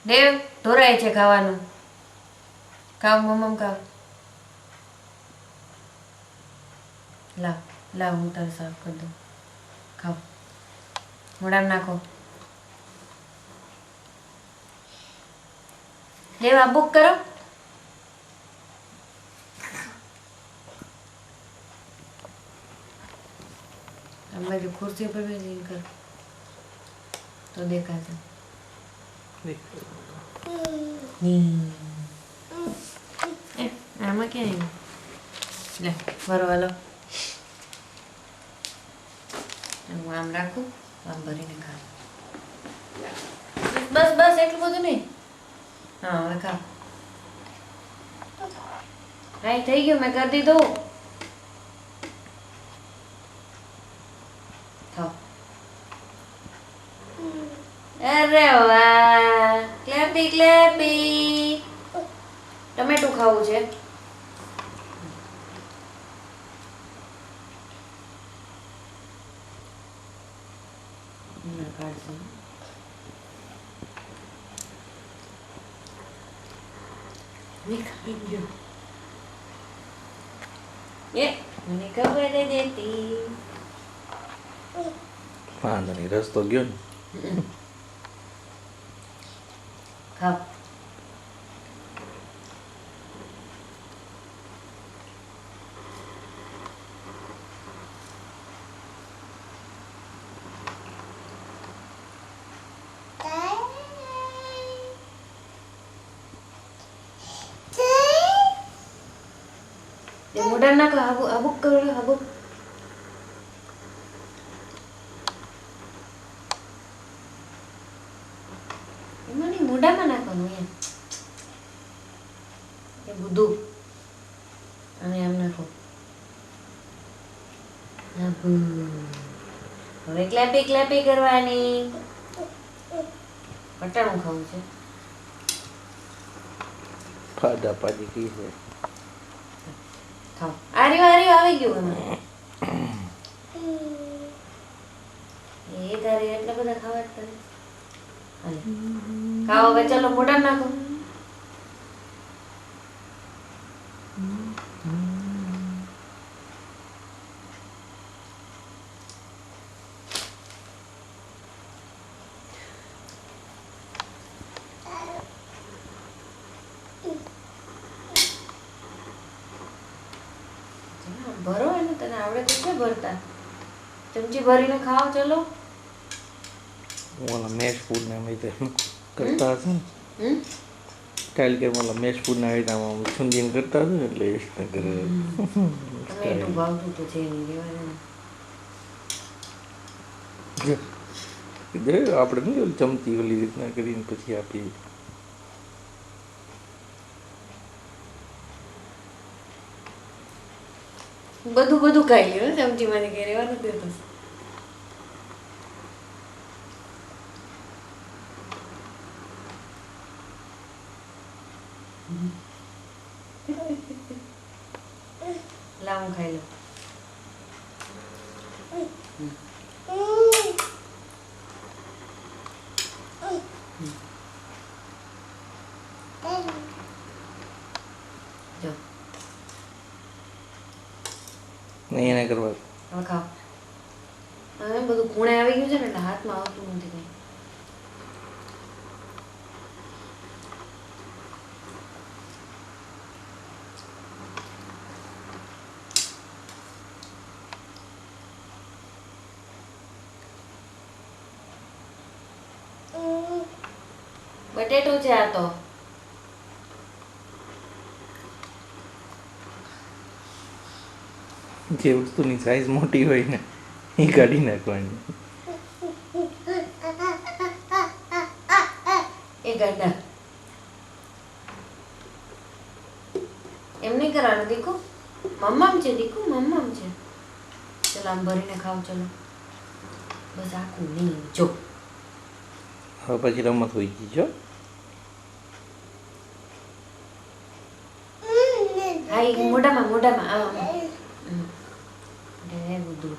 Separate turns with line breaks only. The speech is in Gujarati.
દેવ ઢોરાય છે ખાવાનું. ખાવ મમ્મ ખાવ. લાવ લાવ હું તારે સાફ કરી દઉં. ખાવ મોઢામાં નાખો. દેવ આ બુક કરો. બાજુ ખુરશી પર બેસીને કર તો દેખાશે. આમાં ક્યાં આવ્યું? લે ભરવા લો. હું આમ રાખું આમ ભરીને ખાવ. બસ બસ એટલું બધું નહીં. હા હવે ખાવ. રાઈ થઈ ગયું મેં કરી દીધું. અરે વાહ ક્લેપી ક્લેપી. ટમેટું ખાવું છે. મને ખબર દેતી.
વાંધો નહીં રસ્તો ગયો ને.
ખાવ. મોઢા નાખો. habuk કરો habuk. એમાં નહીં મોઢામાં નાખવાનું એમ. એ બધું અને એમ નાખો. હવે ક્લેપી ક્લેપી કરવાની. પટાણું ખાવું છે.
ફાડા પાડી કી છે.
ખાઓ. આર્યું આવી ગયું એમાં. એ તારે એટલા બધા ખાવા જ કરે. ખાઓ હવે ચલો મોઢા નાખો. ભરો એને તને આવડે તો છે ભરતા. ચમચી ભરીને ખાઓ ચલો.
ઓલા મેશ ફૂડ ને અમે કરતા હશે ને સ્ટાઇલ કે ઓલા મેશ ફૂડ ના આઈટમ છુંદીને કરતા હશે ને એટલે એ રીતના કરે.
તમે એટલું ભાવતું તો છે નહીં રેવાય.
આપણે નહીં ઓલી ચમચી ઓલી રીતના કરીને પછી આપીએ.
બધું ખાઈ લ્યો ચમચી માંથી કઈ રહેવા નથી દેતો. લાવું ખાઈ લો. જો
નહીં એને કરવા
હવે ખાઓ. હવે બધું ખૂણે આવી ગયું છે ને એટલે હાથમાં આવતું નથી કઈ. બટેટું છે આ તો.
જે વસ્તુની સાઈઝ મોટી હોય ને એ કાઢી નાખવાની.
એ ગાડા એમ નહીં કરવાનું દીકુ. મમ્મામ છે દીકુ મમ્મામ છે. ચલો આમ ભરીને ખાવ ચલો. બસ આખું નહીં જો.
હવે પછી રમત હોઈ ગઈ જો.
હા એ મોઢામાં આમ. બધું